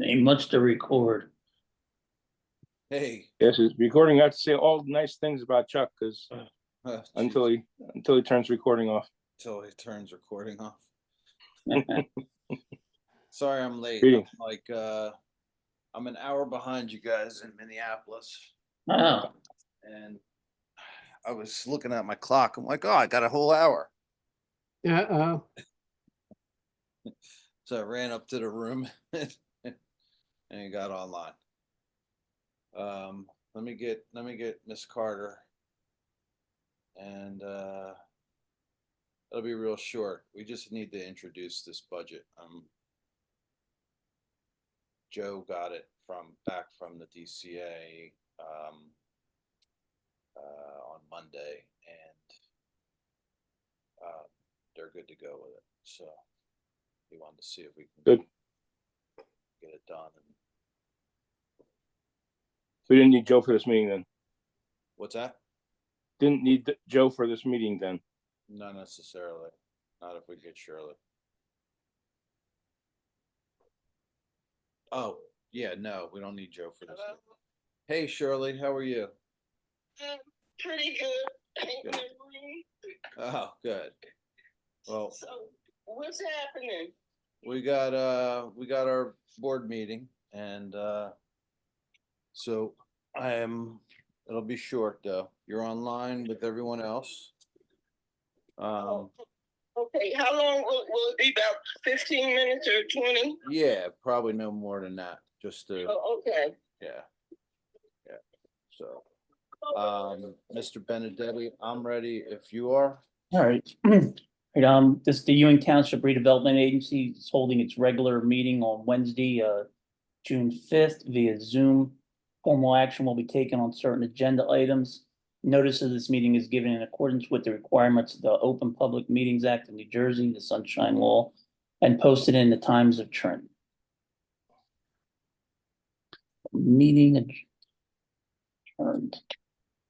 Ain't much to record. Hey, Yes, it's recording. I have to say all nice things about Chuck because until geez, he turns recording off. until he turns recording off. Sorry, I'm late. Greetings. I'm an hour behind you guys in Minneapolis, Oh, and I was looking at my clock. I'm like, oh, I got a whole hour. Uh-oh. So I ran up to the room and got online. Let me get Miss Carter, and it'll be real short. We just need to introduce this budget. Joe got it back from the DCA on Monday, and they're good to go with it. So he wanted to see if we can Good. get it done. And We didn't need Joe for this meeting then. what's that? Didn't need Joe for this meeting then. Not necessarily. Not if we get Shirley. Oh, yeah, no, we don't need Joe for this. Hello? Hey, Shirley, how are you? Pretty good. Good. Oh, good. Well, So what's happening? we got our board meeting, and so it'll be short though. You're online with everyone else. Okay, how long will it be? About 15 minutes or 20? Yeah, probably no more than that. Just to Oh, okay. yeah. So Mr. Benedetti, I'm ready if you are. all right. This is the Ewing Township Redevelopment Agency is holding its regular meeting on Wednesday, June 5th via Zoom. Formal action will be taken on certain agenda items. Notice of this meeting is given in accordance with the requirements of the Open Public Meetings Act of New Jersey, the Sunshine Law, and posted in the Times of Trent. Meeting adjourned.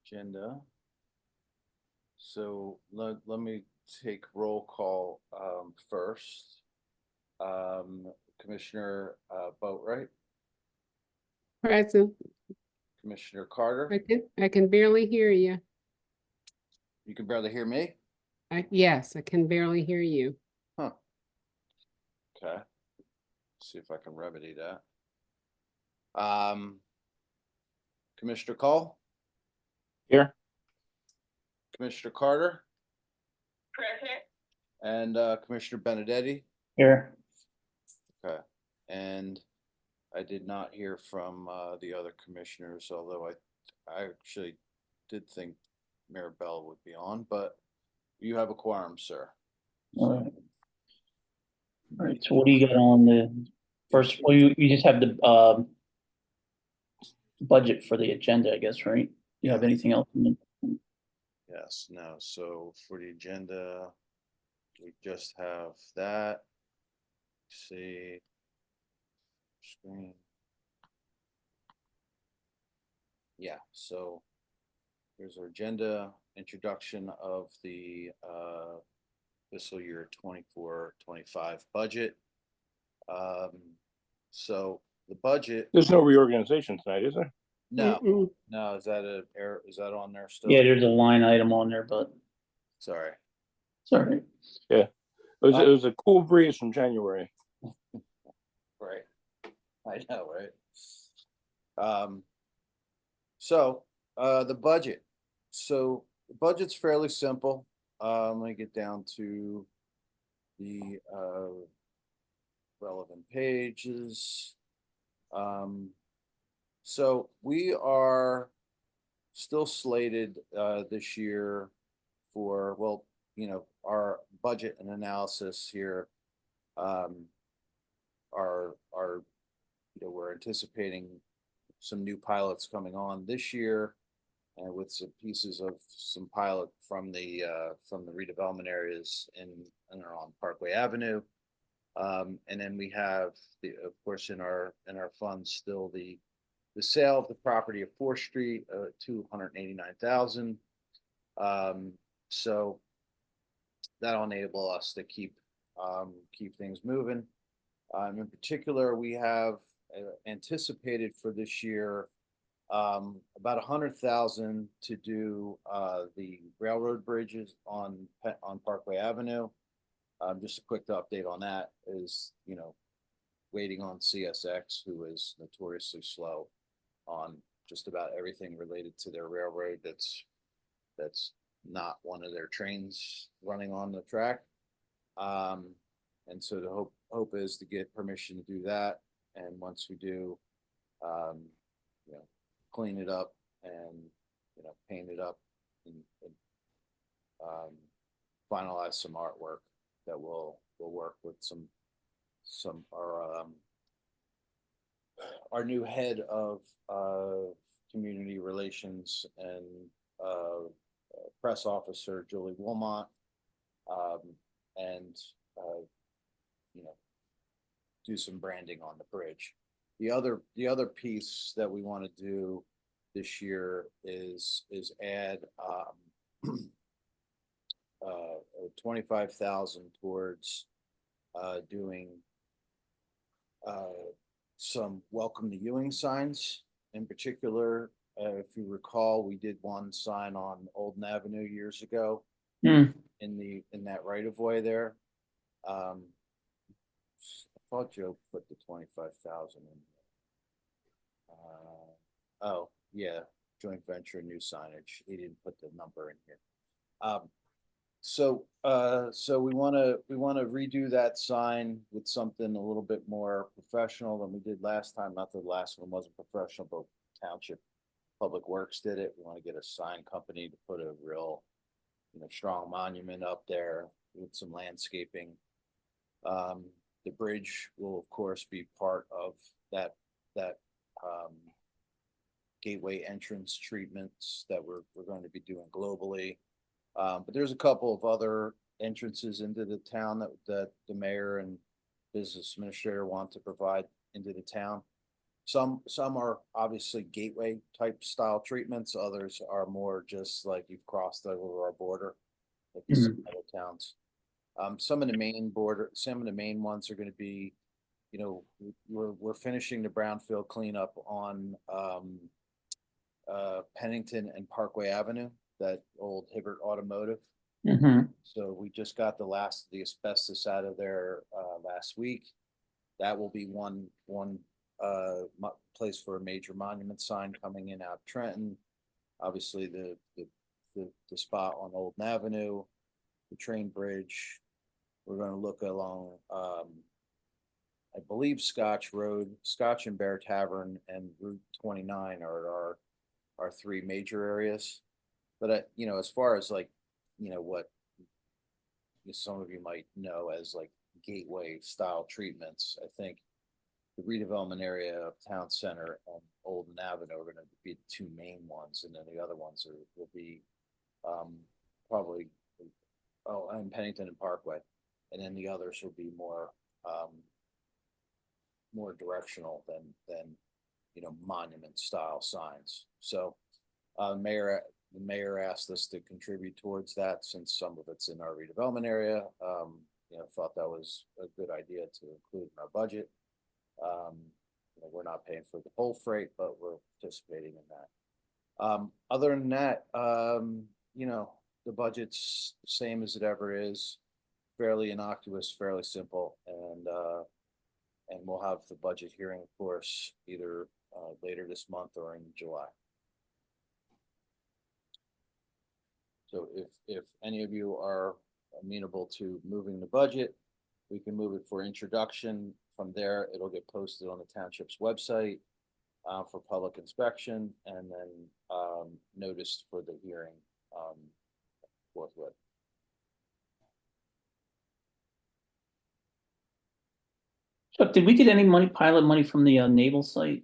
Agenda. So let me take roll call first. Commissioner Boatright, Present. Commissioner Carter. I can barely hear you. You can barely hear me? Yes, I can barely hear you. Huh. Okay. See if I can remedy that. Commissioner Call, Here. Commissioner Carter, Present. and Commissioner Benedetti. Here. Okay. And I did not hear from the other commissioners, although I actually did think Mayor Bell would be on, but you have a quorum, sir. All right. All right, so what do you got on the first, well, you just have the budget for the agenda, I guess, right? You have anything else? Yes, no, so for the agenda, we just have that. See. Screen. Yeah, so here's our agenda, introduction of the fiscal year 24-25 budget. So the budget, There's no reorganization tonight, is there? no, Mm-mm. no, is that on there still? Yeah, there's a line item on there, but Sorry. sorry. It was a cool breeze from January. Right. I know, right? So the budget. So the budget's fairly simple. Let me get down to the relevant pages. So we are still slated this year for, well, our budget and analysis here are we're anticipating some new pilots coming on this year, and with some pieces of some pilot from the redevelopment areas in and around Parkway Avenue. And then we have of course in our funds still the sale of the property of 4th Street, $289,000. So that'll enable us to keep things moving. In particular, we have anticipated for this year, about 100,000 to do, the railroad bridges on Parkway Avenue. Just a quick update on that is, waiting on CSX, who is notoriously slow on just about everything related to their railroad. That's not one of their trains running on the track. And so the hope is to get permission to do that. And once we do, clean it up and, paint it up and finalize some artwork that we'll work with our new head of community relations and press officer, Julie Wilmot, and do some branding on the bridge. The other piece that we want to do this year is add 25,000 towards doing some welcome to Ewing signs. In particular, if you recall, we did one sign on Olden Avenue years ago in that right of way there. I thought Joe put the 25,000 in there. Oh yeah, joint venture new signage. He didn't put the number in here. So we want to redo that sign with something a little bit more professional than we did last time. Not that the last one wasn't professional, but Township Public Works did it. We want to get a sign company to put a real, strong monument up there with some landscaping. The bridge will of course be part of that gateway entrance treatments that we're going to be doing globally. But there's a couple of other entrances into the town that the mayor and business administrator want to provide into the town. Some are obviously gateway type style treatments. Others are more just like you've crossed over our border, like some other towns. Some of the main ones are going to be, we're finishing the brownfield cleanup on Pennington and Parkway Avenue, that old Hibbert Automotive. So we just got the last of the asbestos out of there last week. That will be one place for a major monument sign coming in out of Trenton. Obviously the spot on Olden Avenue, the train bridge. We're going to look along, I believe Scotch Road, Scotch and Bear Tavern, and Route 29 are our three major areas. But as far as what some of you might know as like gateway style treatments, I think the redevelopment area of Town Center and Olden Avenue are going to be the two main ones, and then the other ones will be probably and Pennington and Parkway, and then the others will be more directional than monument style signs. So the mayor asked us to contribute towards that since some of it's in our redevelopment area. Thought that was a good idea to include in our budget. We're not paying for the whole freight, but we're participating in that. Other than that, the budget's the same as it ever is, fairly innocuous, fairly simple, and we'll have the budget hearing, of course, either later this month or in July. So if any of you are amenable to moving the budget, we can move it for introduction. From there, it'll get posted on the township's website for public inspection, and then noticed for the hearing forthwith. Chuck, did we get any pilot money from the naval site?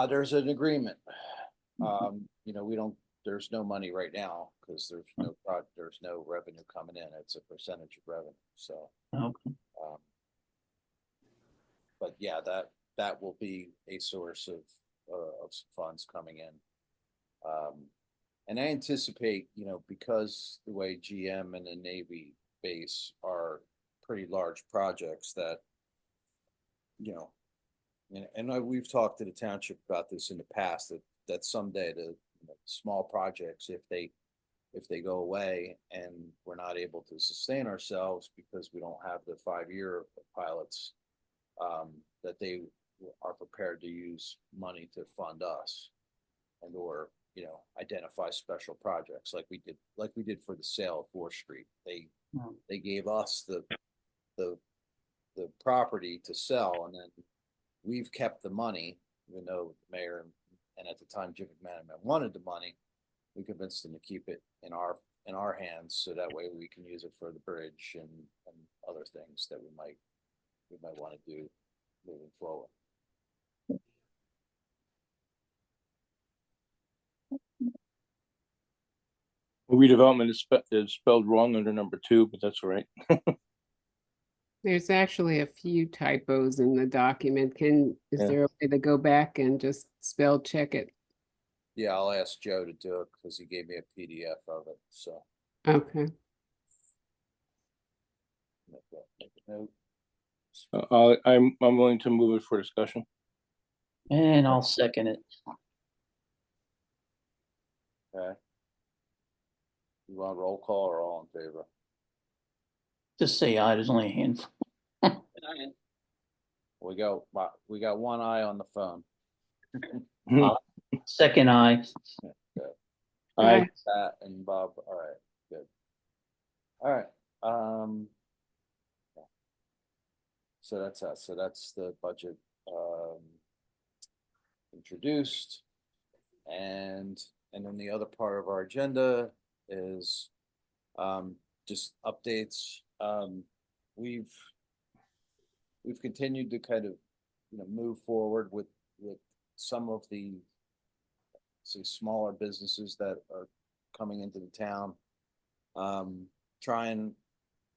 There's an agreement. There's no money right now because there's no revenue coming in. It's a percentage of revenue. So, Okay. But yeah, that will be a source of some funds coming in. And I anticipate, because the way GM and the Navy base are pretty large projects, that We've talked to the township about this in the past, that someday the small projects, if they go away and we're not able to sustain ourselves because we don't have the 5-year pilots, that they are prepared to use money to fund us and or, identify special projects like we did for the sale of 4th Street. They gave us the property to sell, and then we've kept the money, even though the mayor and at the time Jim McManaman wanted the money. We convinced them to keep it in our hands, so that way we can use it for the bridge and other things that we might want to do moving forward. Redevelopment is spelled wrong under number 2, but that's all right. There's actually a few typos in the document. Is Yeah. there a way to go back and just spell check it? Yeah, I'll ask Joe to do it because he gave me a PDF of it, so. Okay. Make a note. I'm willing to move it for discussion. And I'll second it. Okay. You want roll call or all in favor? Just say aye, there's only a handful. We got one eye on the phone. Second aye. Aye. Pat and Bob, all right, good. All right, so that's us, so that's the budget, introduced. And then the other part of our agenda is, just updates. We've continued to kind of, move forward with some of the, say, smaller businesses that are coming into the town. Trying,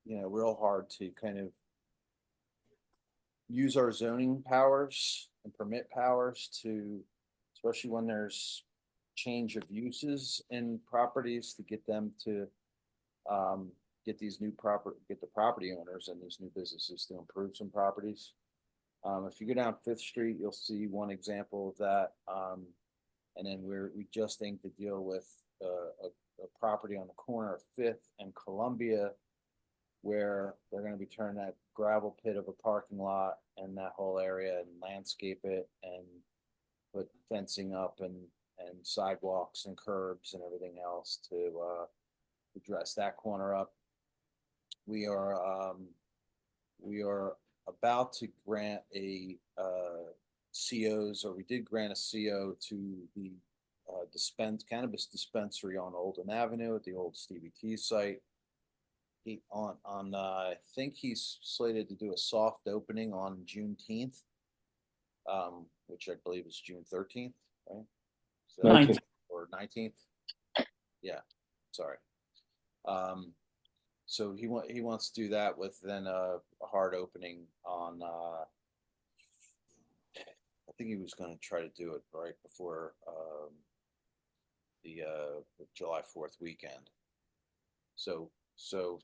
real hard to kind of use our zoning powers and permit powers to, especially when there's change of uses in properties, to get them to get the property owners and these new businesses to improve some properties. If you go down 5th Street, you'll see one example of that. And then we just inked a deal with a property on the corner of 5th and Columbia, where they're going to be turning that gravel pit of a parking lot and that whole area and landscape it and put fencing up and sidewalks and curbs and everything else to address that corner up. We are about to grant a COs, or we did grant a CO to the cannabis dispensary on Olden Avenue at the old Stevie T site. I think he's slated to do a soft opening on Juneteenth, which I believe is June 13th, right? So, 19th. or 19th. Yeah, sorry. So he wants to do that with then a hard opening on, I think he was going to try to do it right before the July 4th weekend. So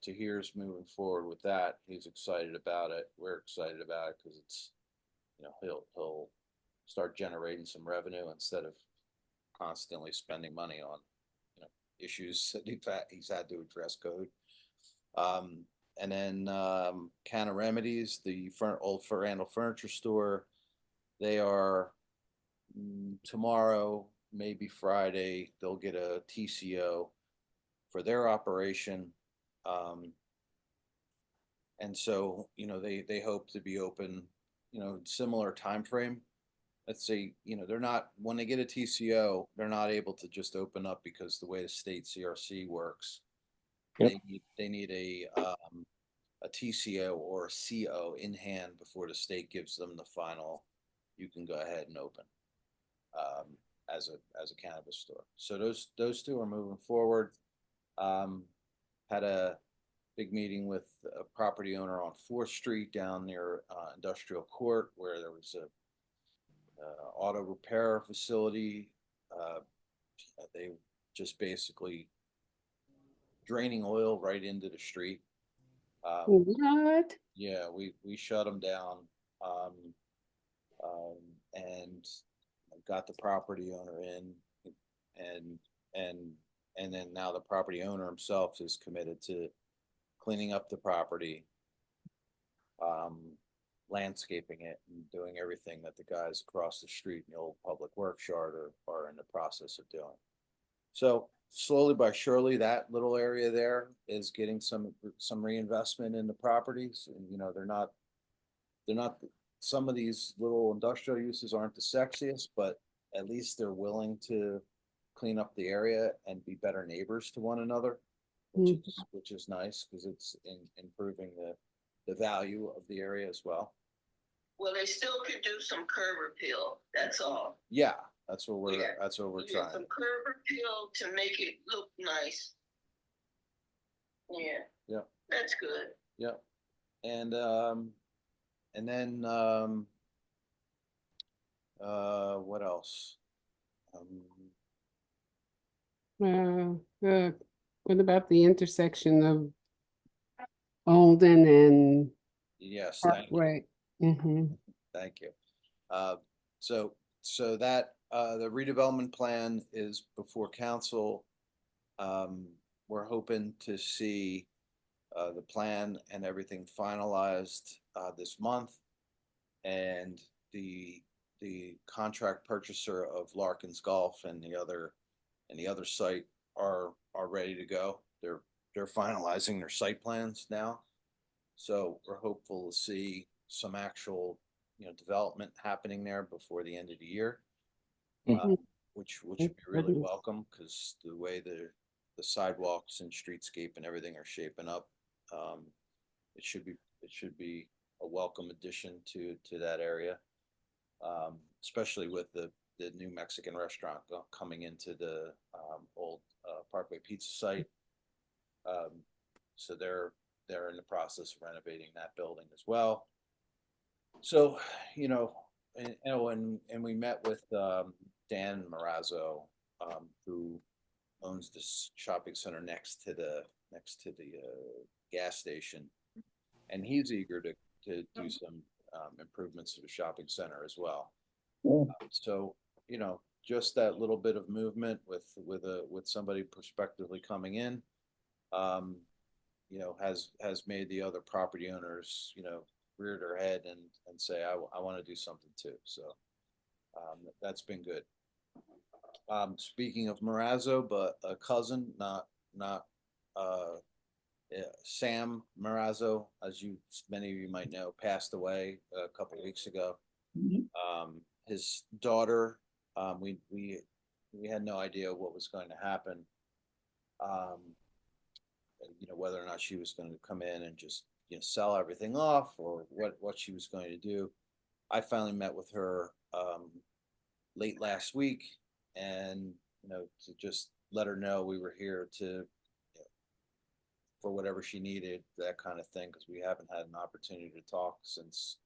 Tahir's moving forward with that. He's excited about it. We're excited about it because it's, he'll start generating some revenue instead of constantly spending money on, issues that he's had to address code. And then Canna Remedies, the old Randall Furniture Store, they are tomorrow, maybe Friday, they'll get a TCO for their operation. And so, they hope to be open, similar time frame. Let's say, they're not, when they get a TCO, they're not able to just open up because the way the state CRC works, Yep. they need a TCO or a CO in hand before the state gives them the final, you can go ahead and open as a cannabis store. So those two are moving forward. Had a big meeting with a property owner on 4th Street down near Industrial Court, where there was a auto repair facility. They just basically draining oil right into the street. What? Yeah, we shut them down. And got the property owner in, and, and, and then now the property owner himself is committed to cleaning up the property, landscaping it and doing everything that the guys across the street in the old public works yard are in the process of doing. So slowly but surely, that little area there is getting some reinvestment in the properties. And, they're not, some of these little industrial uses aren't the sexiest, but at least they're willing to clean up the area and be better neighbors to one another, which is nice because it's improving the value of the area as well. Well, they still could do some curb appeal, that's all. Yeah, that's what we're Yeah. trying. Some curb appeal to make it look nice. Yeah. Yeah. That's good. Yeah. And then what else? What about the intersection of Olden and Yes, thank you. Parkway? Mhm. Thank you. So that the redevelopment plan is before council. We're hoping to see the plan and everything finalized this month, and the contract purchaser of Larkin's Golf and the other site are ready to go. They're finalizing their site plans now, so we're hopeful to see some actual development happening there before the end of the year, which would be really welcome, because the way the sidewalks and streetscape and everything are shaping up, it should be a welcome addition to that area, especially with the new Mexican restaurant coming into the old Parkway Pizza site. So they're in the process of renovating that building as well. So, and we met with Dan Marazzo, who owns this shopping center next to the gas station, and he's eager to do some improvements to the shopping center as well. So, just that little bit of movement with somebody prospectively coming in, has made the other property owners, rear their head and say, I want to do something too. So that's been good. Speaking of Marazzo, but a cousin, not Sam Marazzo, as many of you might know, passed away a couple of weeks ago. His daughter, we had no idea what was going to happen. Whether or not she was going to come in and just sell everything off, or what she was going to do. I finally met with her late last week, and to just let her know we were here to for whatever she needed, that kind of thing, because we haven't had an opportunity to talk since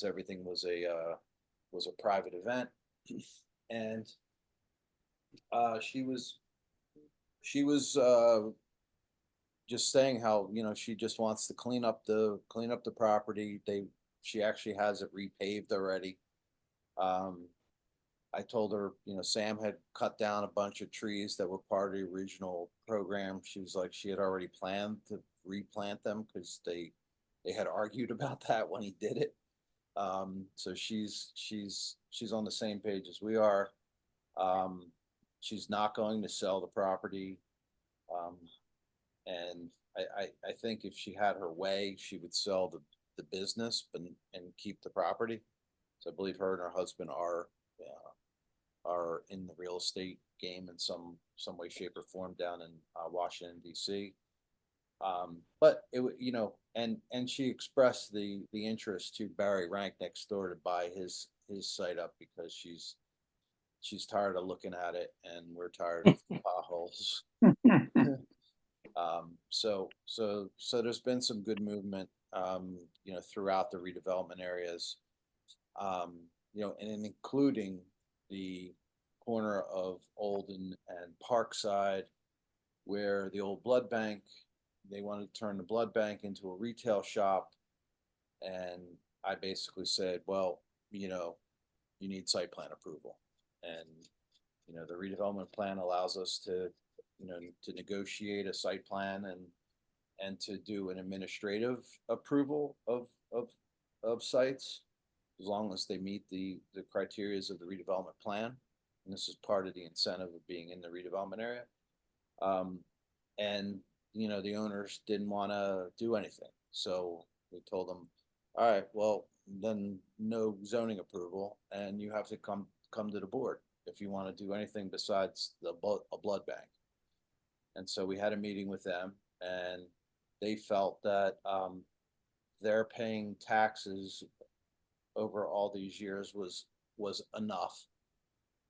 everything was a private event. And she was just saying how she just wants to clean up the property. She actually has it repaved already. I told her, Sam had cut down a bunch of trees that were part of the original program. She was like, she had already planned to replant them because they had argued about that when he did it. So she's on the same page as we are. She's not going to sell the property. And I think if she had her way, she would sell the business and keep the property. So I believe her and her husband are in the real estate game in some way, shape, or form down in Washington, D.C. But and she expressed the interest to Barry Rank next door to buy his site up, because she's tired of looking at it, and we're tired of the potholes. So there's been some good movement, throughout the redevelopment areas, and including the corner of Olden and Parkside, where the old blood bank, they wanted to turn the blood bank into a retail shop. And I basically said, well, you know, you need site plan approval. And, you know, the redevelopment plan allows us to, you know, to negotiate a site plan and to do an administrative approval of sites, as long as they meet the criterias of the redevelopment plan. And this is part of the incentive of being in the redevelopment area. And, you know, the owners didn't want to do anything. So we told them, all right, well, then no zoning approval, and you have to come to the board if you want to do anything besides a blood bank. And so we had a meeting with them, and they felt that their paying taxes over all these years was enough,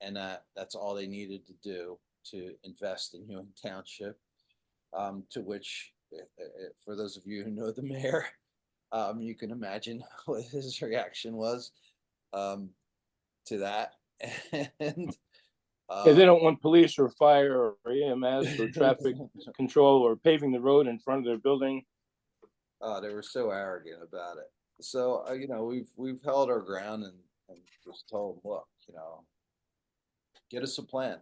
and that's all they needed to do to invest in Ewing Township. To which, for those of you who know the mayor, you can imagine what his reaction was to that. And Yeah, they don't want police or fire or EMS or traffic control or paving the road in front of their building. They were so arrogant about it. So you know, we've held our ground and just told them, look, you know, get us a plan.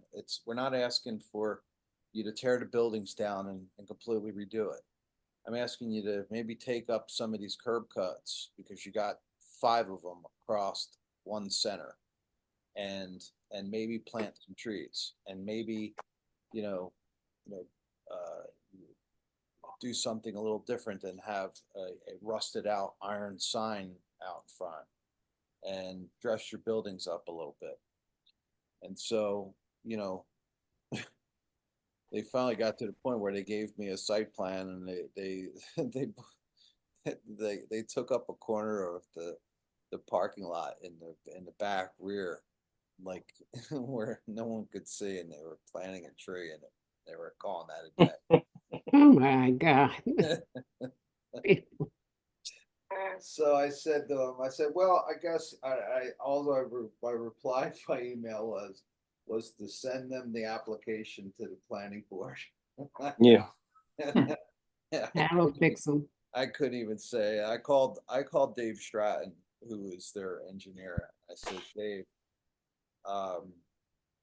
We're not asking for you to tear the buildings down and completely redo it. I'm asking you to maybe take up some of these curb cuts, because you got 5 of them across one center, and maybe plant some trees, and maybe, you know, do something a little different than have a rusted out iron sign out front, and dress your buildings up a little bit. And so, you know, they finally got to the point where they gave me a site plan, and they took up a corner of the parking lot in the back rear, like where no one could see, and they were planting a tree, and they were calling that a day. Oh my God. So I said to him, I said, well, I guess my reply by email was to send them the application to the planning board. Yeah. That'll fix them. I couldn't even say. I called Dave Stratton, who is their engineer. I said, Dave,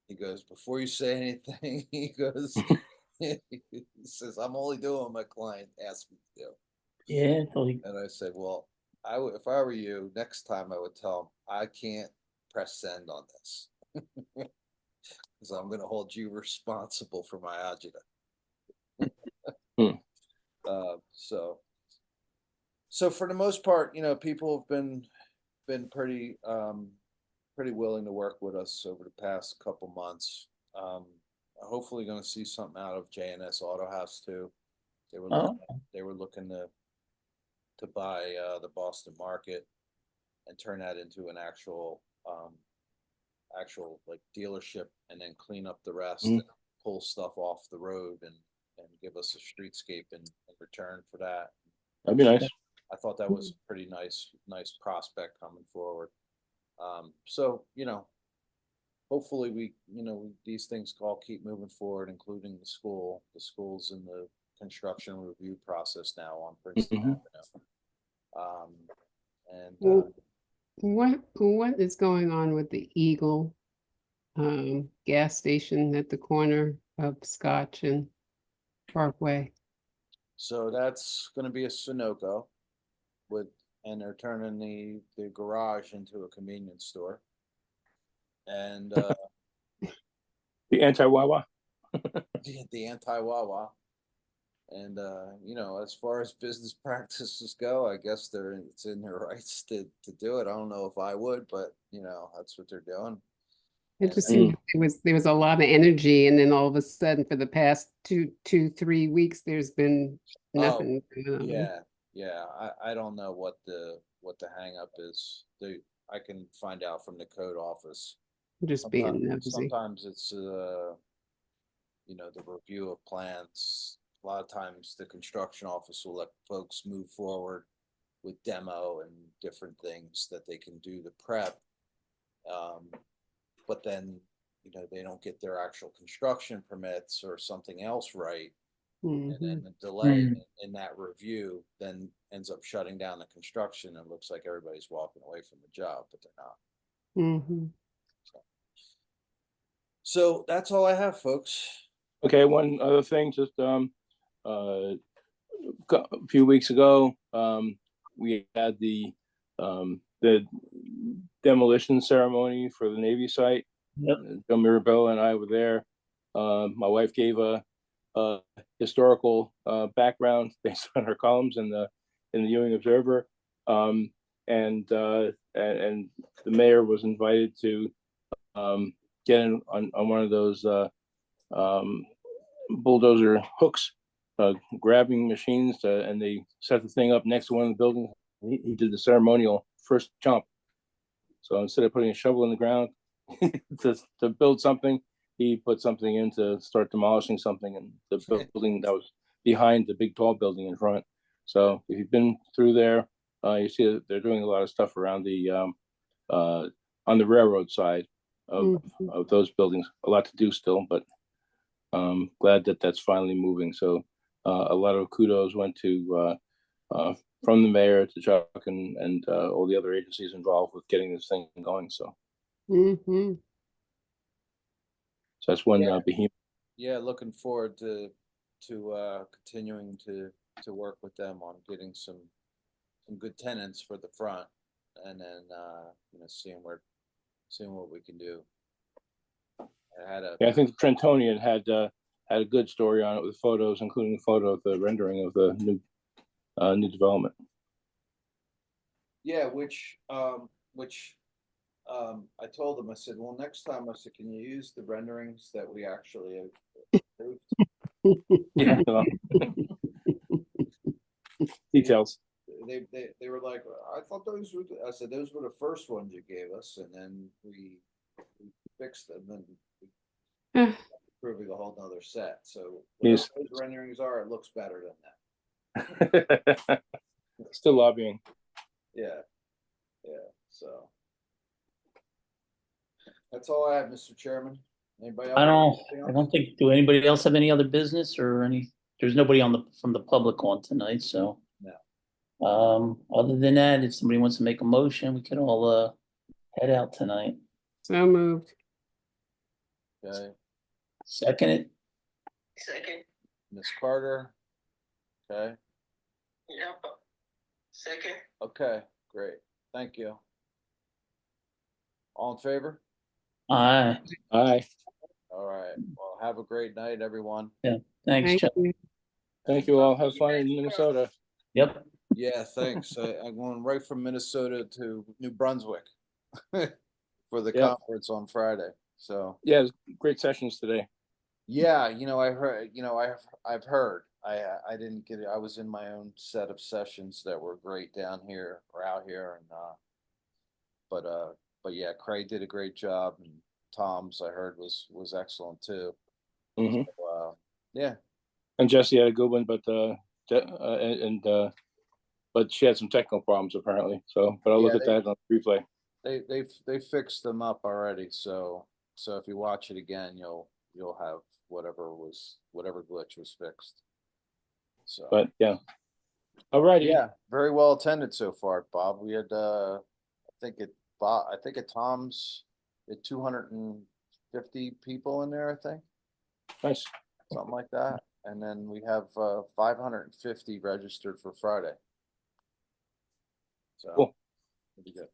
he goes, before you say anything, he goes, he says, I'm only doing what my client asked me to do. Yeah, totally. And I said, well, if I were you, next time I would tell him, I can't press send on this, because I'm going to hold you responsible for my agita. So for the most part, you know, people have been pretty willing to work with us over the past couple months. Hopefully going to see something out of JNS Auto House too. They were looking to buy the Boston market and turn that into an actual like dealership, and then clean up the rest and pull stuff off the road and give us a streetscape in return for that. That'd be nice. I thought that was a pretty nice prospect coming forward. So, you know, hopefully these things all keep moving forward, including the school. The school's in the construction review process now on Princeton Avenue. What is going on with the Eagle gas station at the corner of Scotch and Parkway? So that's going to be a Sunoco and they're turning the garage into a convenience store. And The anti-Wawa. the anti-Wawa. And you know, as far as business practices go, I guess it's in their rights to do it. I don't know if I would, but you know, that's what they're doing. It just seemed like there was a lot of energy, and then all of a sudden, for the past 3 weeks, there's been nothing. Yeah. I don't know what the hang up is. I can find out from the code office. Just being nosy. Sometimes it's you know, the review of plans. A lot of times the construction office will let folks move forward with demo and different things that they can do to prep. But then, you know, they don't get their actual construction permits or something else right. And Mhm. then the delay in that review then ends up shutting down the construction. It looks like everybody's walking away from the job, but they're not. Mhm. So that's all I have, folks. Okay, one other thing, just a few weeks ago, we had the demolition ceremony for the Navy site. Yep. Joe Mirabella and I were there. My wife gave a historical background based on her columns in the Ewing Observer, and the mayor was invited to get in on one of those bulldozer hooks, grabbing machines, and they set the thing up next to one of the buildings. He did the ceremonial first jump. So instead of putting a shovel in the ground to build something, he put something in to start demolishing something in the building that was behind the big tall building in front. So if you've been through there, you see that they're doing a lot of stuff around the on the railroad side of those buildings. A lot to do still, but glad that that's finally moving. So a lot of kudos went to from the mayor to Chuck and all the other agencies involved with getting this thing going. So Mhm. that's one Yeah. behemoth. Yeah, looking forward to continuing to work with them on getting some good tenants for the front, and then seeing what we can do. I think the Trentonian had a good story on it with photos, including a photo of the rendering of the new development. Yeah, which I told them, I said, well, next time, I said, can you use the renderings that we actually approved? Yeah. Well, details. They were like, I thought those were, I said, those were the first ones you gave us, and then we fixed them and approving a whole nother set. So whatever Yes. those renderings are, it looks better than that. Still lobbying. Yeah. So that's all I have, Mr. Chairman. Anybody else? I don't think, do anybody else have any other business or there's nobody from the public on tonight, so. No. Other than that, if somebody wants to make a motion, we could all, head out tonight. So moved. Okay, Second it? Second. Ms. Carter. Okay, Yep. Second. okay, great. Thank you. All in favor? Aye, Aye. All right. Well, have a great night, everyone. thanks, Thank Chuck. you. Thank you all. Have fun in Minnesota. Yep, Yeah, thanks. I'm going right from Minnesota to New Brunswick for the Yep. conference on Friday. So Yeah, great sessions today. yeah, I heard, I've heard. I didn't get it. I was in my own set of sessions that were great down here or out here, and but yeah, Craig did a great job, and Tom's I heard was excellent too. Hmm. So, yeah, And Jesse had a good one, but but she had some technical problems apparently. So, but I'll look Yeah, at that on replay. they fixed them up already. So if you watch it again, you'll have whatever glitch was fixed. So But yeah. All righty. yeah, very well attended so far, Bob. We had I think at Tom's, 250 people in there, I think, Nice. something like that. And then we have 550 registered for Friday. So Cool. pretty good.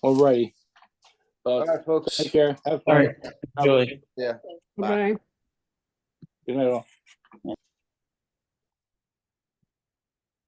All righty. All right, folks. Take care. Have all fun. right, enjoy. Yeah. Bye. Good night all.